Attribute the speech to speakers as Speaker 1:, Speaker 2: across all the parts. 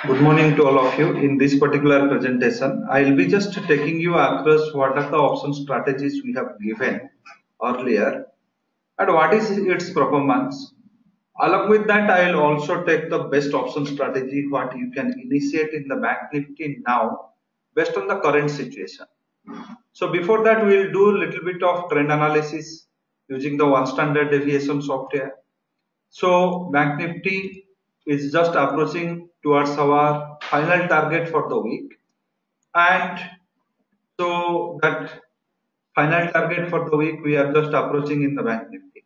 Speaker 1: Good morning to all of you. In this particular presentation, I will be just taking you across what are the option strategies we have given earlier and what is its performance. Along with that, I will also take the best option strategy what you can initiate in the Bank Nifty now based on the current situation. So before that, we will do a little bit of trend analysis using the one standard deviation software. So Bank Nifty is just approaching towards our final target for the week, and so that final target for the week we are just approaching in the Bank Nifty,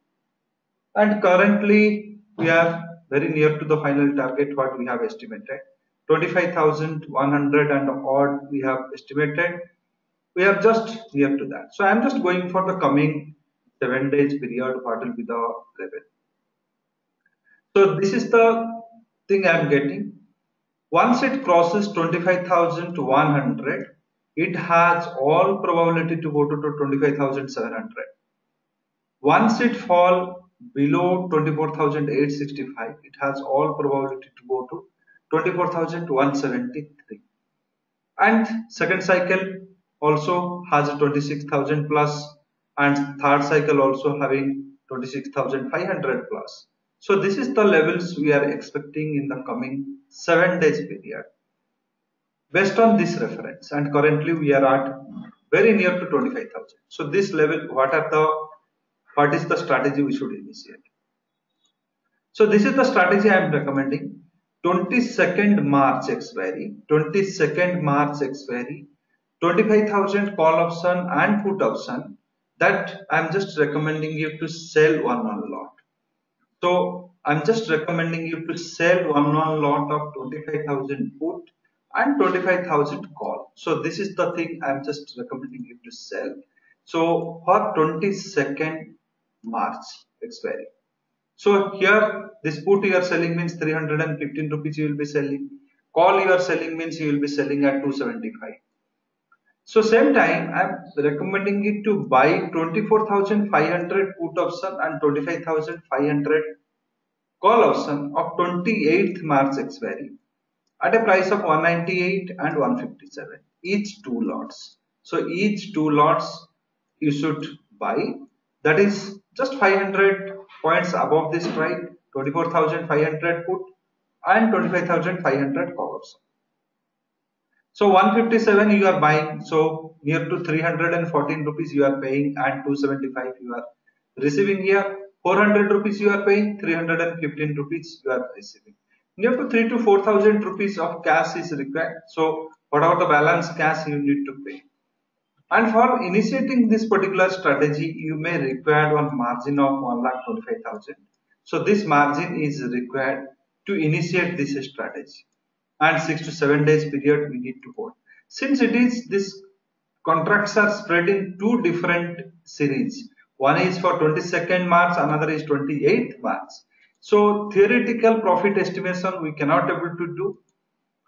Speaker 1: and currently we are very near to the final target what we have estimated 25,100 and odd we have estimated. We are just near to that. So I am just going for the coming 7 days period what will be the level. So this is the thing I am getting. Once it crosses 25,100, it has all probability to go to 25,700. Once it fall below 24,865, it has all probability to go to 24,173. And second cycle also has 26,000 plus, and third cycle also having 26,500 plus. So this is the levels we are expecting in the coming 7 days period based on this reference, and currently we are at very near to 25,000. So this level, what is the strategy we should initiate? So this is the strategy I am recommending. 22nd March expiry, 22nd March expiry, 25,000 call option and put option, that I am just recommending you to sell one lot. So I'm just recommending you to sell one lot of 25,000 put and 25,000 call. So this is the thing I'm just recommending you to sell. So for 22nd March expiry. So here this put you are selling means 315 rupees you will be selling. Call you are selling means you will be selling at 275. So same time I am recommending it to buy 24,500 put option and 25,500 call option of 28th March expiry at a price of 198 and 157 each two lots. So each two lots you should buy, that is just 500 points above this price, 24,500 put and 25,500 call option. So 157 you are buying, so near to 314 rupees you are paying and 275 you are receiving here. 400 rupees you are paying, 315 rupees you are receiving. Near to 3 to 4,000 rupees of cash is required. So whatever the balance cash you need to pay. And for initiating this particular strategy, you may require one margin of 1,25,000. So this margin is required to initiate this strategy. And 6 to 7 days period we need to hold. Since it is this contracts are spread in two different series. One is for 22nd March, another is 28th March. So theoretical profit estimation we cannot able to do.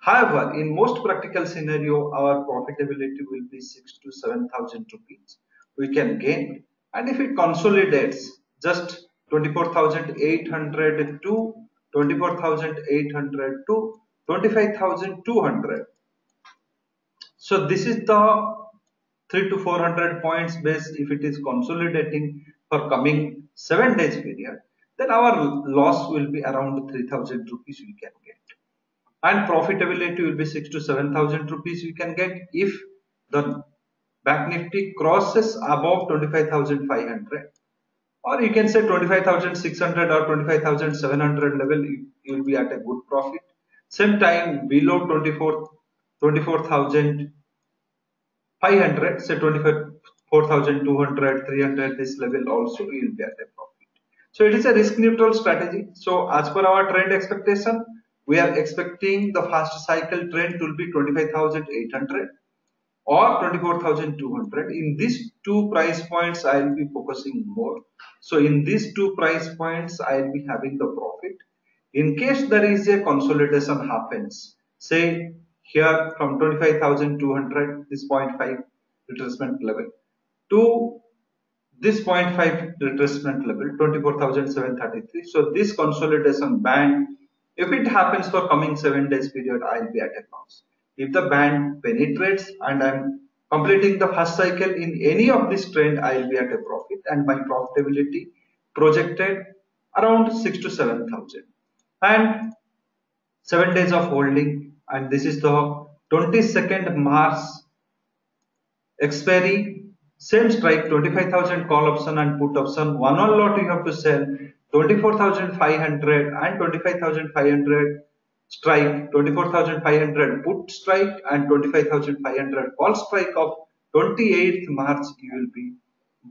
Speaker 1: However, in most practical scenario, our profitability will be 6 to 7,000 rupees. We can gain, and if it consolidates just 24,800 to 24,800 to 25,200. So this is the 3 to 400 points base. If it is consolidating for coming 7 days period, then our loss will be around 3,000 rupees we can get, and profitability will be 6 to 7,000 rupees we can get if the Bank Nifty crosses above 25,500, or you can say 25,600 or 25,700 level. You will be at a good profit. Same time below 24,500, say 24,200, 300, this level also you will be at a profit. So it is a risk neutral strategy. So as per our trend expectation, we are expecting the first cycle trend will be 25,800 or 24,200. In these two price points I will be focusing more. So in these two price points I will be having the profit. In case there is a consolidation happens, say here from 25,200, this 0.5 retracement level, to this 0.5 retracement level, 24,733. So this consolidation band If it happens for coming 7 days period, I'll be at a loss. If the band penetrates and I'm completing the first cycle in any of this trend, I'll be at a profit, and my profitability projected around 6 to 7,000. And 7 days of holding, and this is the 22nd March expiry. Same strike, 25,000 call option and put option. One lot you have to sell 24,500 and 25,500 strike, 24,500 put strike and 25,500 call strike of 28th March. You will be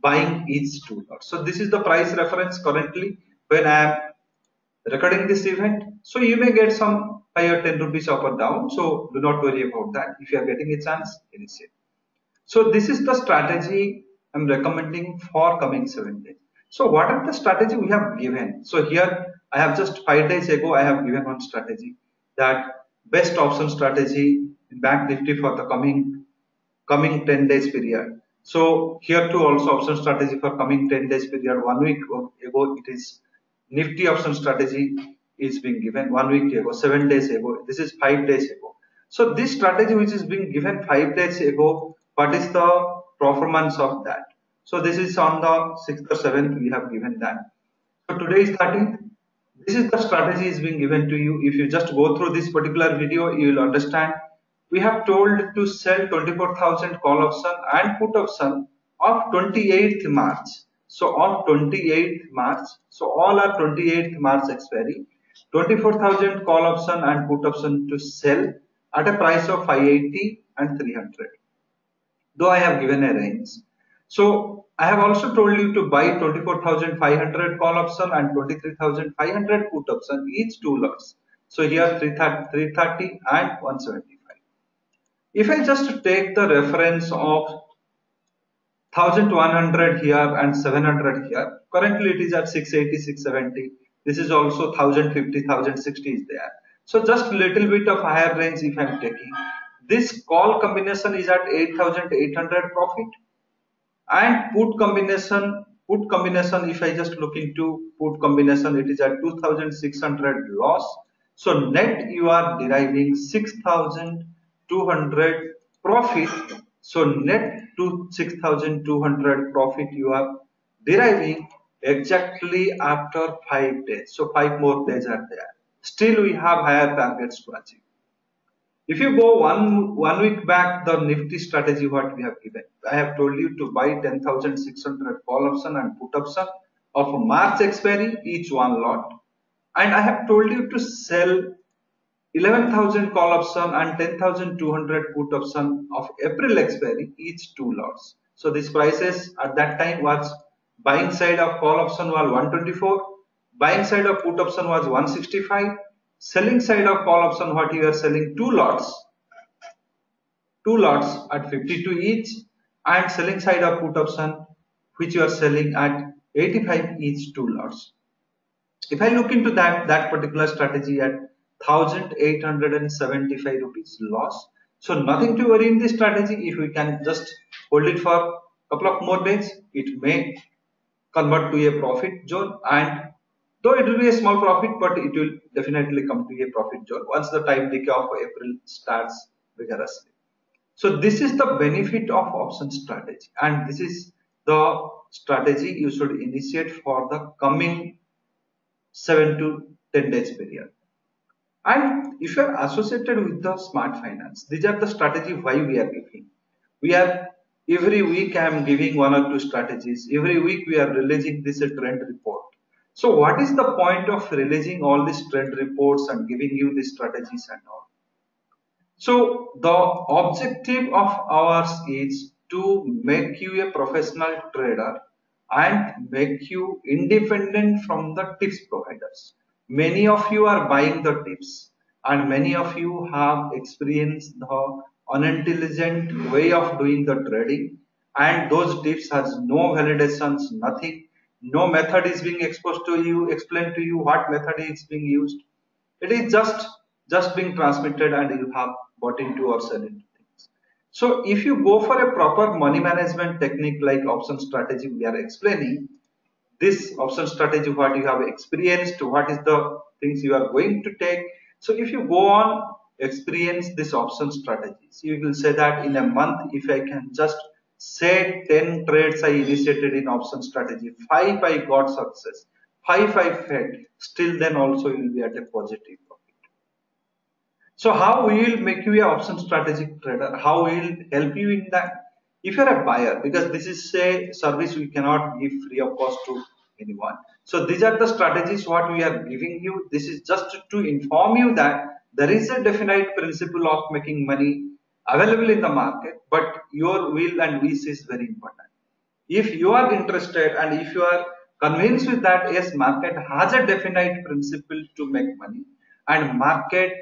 Speaker 1: buying each two lots. So this is the price reference currently when I am recording this event. So you may get some 5 or 10 rupees up or down. So do not worry about that. If you are getting a chance, initiate. So this is the strategy I'm recommending for coming 7 days. So what are the strategy we have given? So here I have just 5 days ago I have given one strategy, that best option strategy in Bank Nifty for the coming 10 days period. So here too also option strategy for coming 10 days period. 1 week ago it is Nifty option strategy is being given 1 week ago, 7 days ago. This is 5 days ago. So this strategy which is being given 5 days ago, what is the performance of that? So this is on the 6th or 7th we have given that. So today is 13th. This is the strategy is being given to you. If you just go through this particular video, you will understand. We have told to sell 24,000 call option and put option of 28th March. So of 28th March, so all are 28th March expiry. 24,000 call option and put option to sell at a price of 580 and 300. Though I have given a range. So I have also told you to buy 24,500 call option and 23,500 put option, each two lots. So here 330 and 175. If I just take the reference of 1,100 here and 700 here, currently it is at 680, 670. This is also 1,050, 1,060 is there. So just little bit of higher range if I am taking. This call combination is at 8,800 profit, and put combination if I just look into put combination, it is at 2,600 loss. So net you are deriving 6,200 profit. So net to 6,200 profit you are deriving exactly after 5 days. So 5 more days are there. Still we have higher targets to achieve. If you go one week back, the Nifty strategy what we have given, I have told you to buy 10,600 call option and put option of March expiry, each one lot, and I have told you to sell 11,000 call option and 10,200 put option of April expiry, each two lots. So these prices at that time was buying side of call option was 124, buying side of put option was 165. Selling side of call option what you are selling two lots at 52 each, and selling side of put option which you are selling at 85 each two lots. If I look into that particular strategy at 1,875 rupees loss. So nothing to worry in this strategy. If we can just hold it for a couple of more days, it may convert to a profit zone, and though it will be a small profit, but it will definitely come to a profit zone once the time decay of April starts vigorously. So this is the benefit of option strategy, and this is the strategy you should initiate for the coming 7 to 10 days period. And if you are associated with the smart finance, these are the strategy why we are giving. We are every week I am giving 1 or 2 strategies. Every week we are releasing this trend report. So what is the point of releasing all these trend reports and giving you these strategies and all? So the objective of ours is to make you a professional trader and make you independent from the tips providers. Many of you are buying the tips, and many of you have experienced the unintelligent way of doing the trading, and those tips has no validations, nothing. No method is being exposed to you, explained to you what method is being used. It is just being transmitted, and you have bought into or sell into things. So if you go for a proper money management technique like option strategy we are explaining, this option strategy what you have experienced, what is the things you are going to take. So if you go on experience this option strategies, you will say that in a month, if I can just say 10 trades I initiated in option strategy, 5 I got success, 5 I failed, still then also you will be at a positive profit. So how we will make you a option strategic trader? How we will help you in that? If you're a buyer, because this is a service we cannot give free of cost to anyone. So these are the strategies what we are giving you. This is just to inform you that there is a definite principle of making money available in the market, but your will and wish is very important. If you are interested and if you are convinced with that, yes, market has a definite principle to make money, and market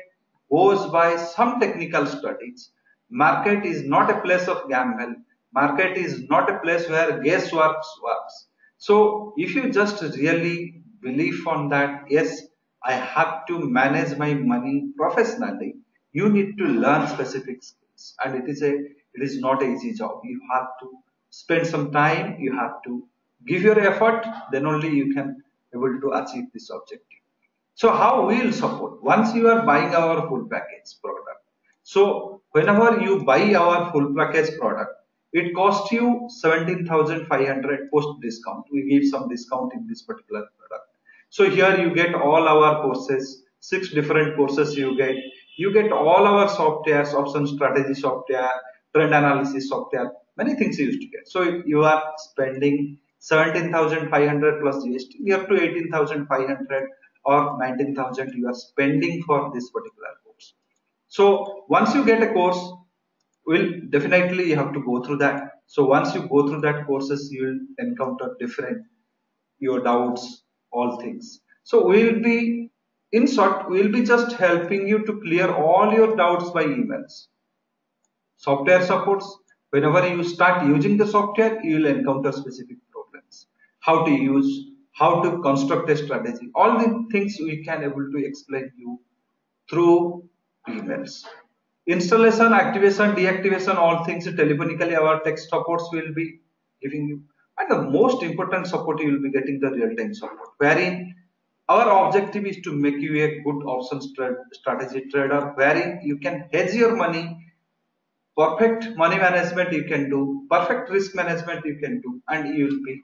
Speaker 1: goes by some technical studies. Market is not a place of gamble. Market is not a place where guesswork works. So if you just really believe on that, yes, I have to manage my money professionally, you need to learn specific skills, and it is not an easy job. You have to spend some time, you have to give your effort, then only you can able to achieve this objective. So how we will support once you are buying our full package product? So whenever you buy our full package product, it costs you 17,500 post discount. We give some discount in this particular product. So here you get all our courses, 6 different courses you get. You get all our softwares, option strategy software, trend analysis software, many things you used to get. So you are spending 17,500 plus GST, near to 18,500 or 19,000 you are spending for this particular course. So once you get a course, will definitely you have to go through that. So once you go through that courses, you will encounter different your doubts, all things. So we'll be, in short, we'll be just helping you to clear all your doubts by emails. Software supports, whenever you start using the software, you will encounter specific problems. How to use, how to construct a strategy, all the things we can able to explain you through emails. Installation, activation, deactivation, all things telephonically our tech supports will be giving you. And the most important support you will be getting the real-time support, wherein our objective is to make you a good options strategy trader, wherein you can hedge your money, perfect money management you can do, perfect risk management you can do, and you will be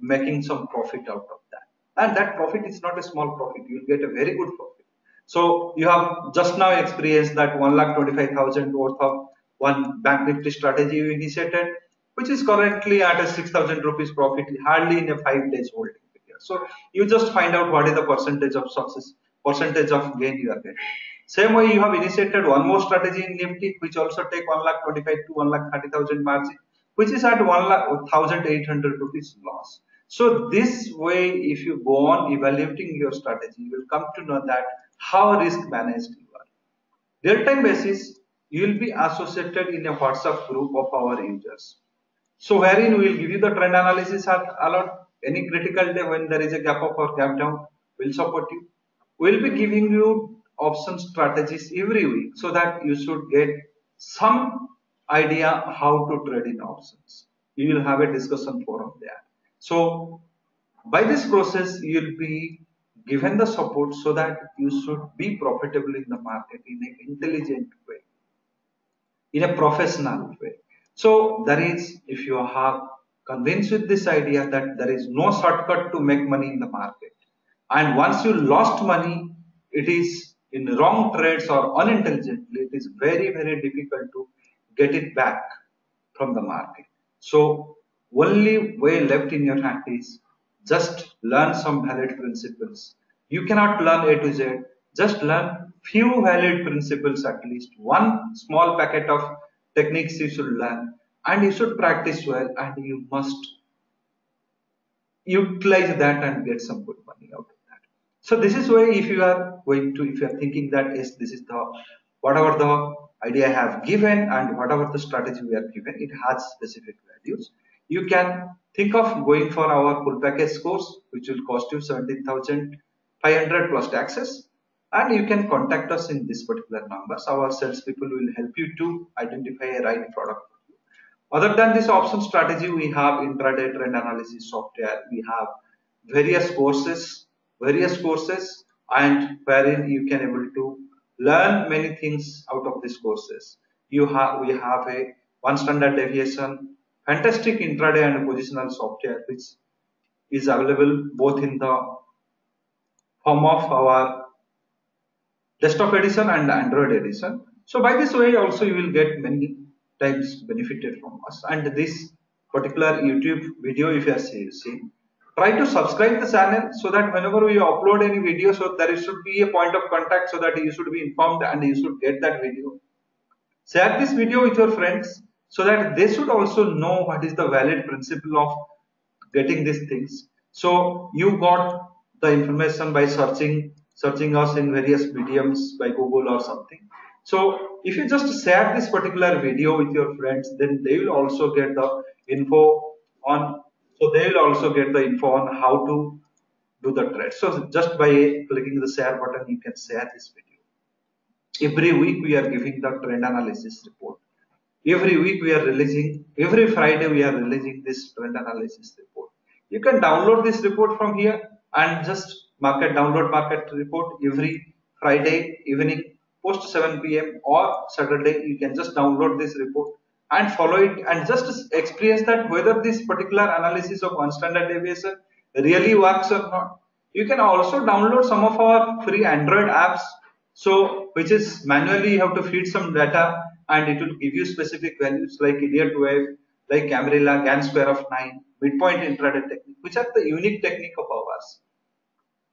Speaker 1: making some profit out of that. And that profit is not a small profit, you will get a very good profit. So you have just now experienced that 1,25,000 worth of one bank nifty strategy you initiated, which is currently at a 6,000 rupees profit hardly in a 5 days holding period. So you just find out what is the percentage of success, percentage of gain you are getting. Same way you have initiated one more strategy in Nifty, which also take 1,25,000 to 1,30,000 margin, which is at 1,800 rupees loss. So this way, if you go on evaluating your strategy, you will come to know that how risk managed you are. Real-time basis, you will be associated in a WhatsApp group of our users. So wherein we will give you the trend analysis alert. Any critical day when there is a gap up or gap down, will support you. We will be giving you option strategies every week so that you should get some idea how to trade in options. You will have a discussion forum there. So by this process, you will be given the support so that you should be profitable in the market in an intelligent way, in a professional way. So there is, if you have convinced with this idea that there is no shortcut to make money in the market, and once you lost money, it is in wrong trades or unintelligently, it is very, very difficult to get it back from the market. So only way left in your hand is just learn some valid principles. You cannot learn A to Z, just learn few valid principles, at least one small packet of techniques you should learn, and you should practice well, and you must utilize that and get some good money out of that. So this is why if you are going to, if you are thinking that yes, this is the whatever the idea I have given and whatever the strategy we are given, it has specific values. You can think of going for our full package course, which will cost you 17,500 plus taxes, and you can contact us in this particular numbers. Our sales people will help you to identify a right product. Other than this option strategy, we have intraday trend analysis software. We have various courses and wherein you can able to learn many things out of these courses. We have a one standard deviation, fantastic intraday and positional software which is available both in the form of our desktop edition and Android edition. So by this way also you will get many times benefited from us. And this particular YouTube video, if you are seeing, try to subscribe the channel so that whenever we upload any video, so there should be a point of contact so that you should be informed and you should get that video. Share this video with your friends so that they should also know what is the valid principle of getting these things. So you got the information by searching us in various mediums by Google or something. So if you just share this particular video with your friends, then they will also get the info on. So they will also get the info on how to do the trade. So just by clicking the share button, you can share this video. Every week we are giving the trend analysis report. Every week we are releasing, every Friday we are releasing this trend analysis report. You can download this report from here and just download market report every Friday evening post 7 p.m. or Saturday. You can just download this report and follow it and just experience that whether this particular analysis of one standard deviation really works or not. You can also download some of our free Android apps, so which is manually you have to feed some data and it will give you specific values like idiot wave, like Camarilla, Gann square of 9, midpoint intraday technique, which are the unique technique of ours.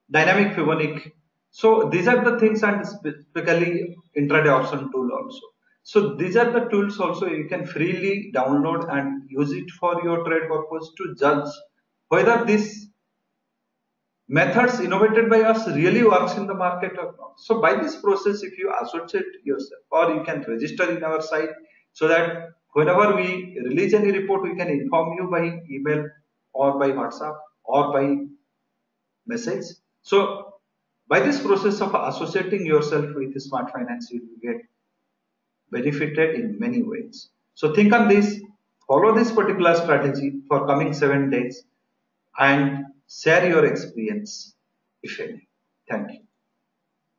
Speaker 1: Dynamic Fibonacci. So these are the things, and specifically intraday option tool also. So these are the tools also you can freely download and use it for your trade purpose to judge whether this methods innovated by us really works in the market or not. So by this process, if you associate yourself or you can register in our site so that whenever we release any report, we can inform you by email or by WhatsApp or by message. So by this process of associating yourself with Smart Finance, you will get benefited in many ways. So think on this, follow this particular strategy for coming 7 days and share your experience if any. Thank you.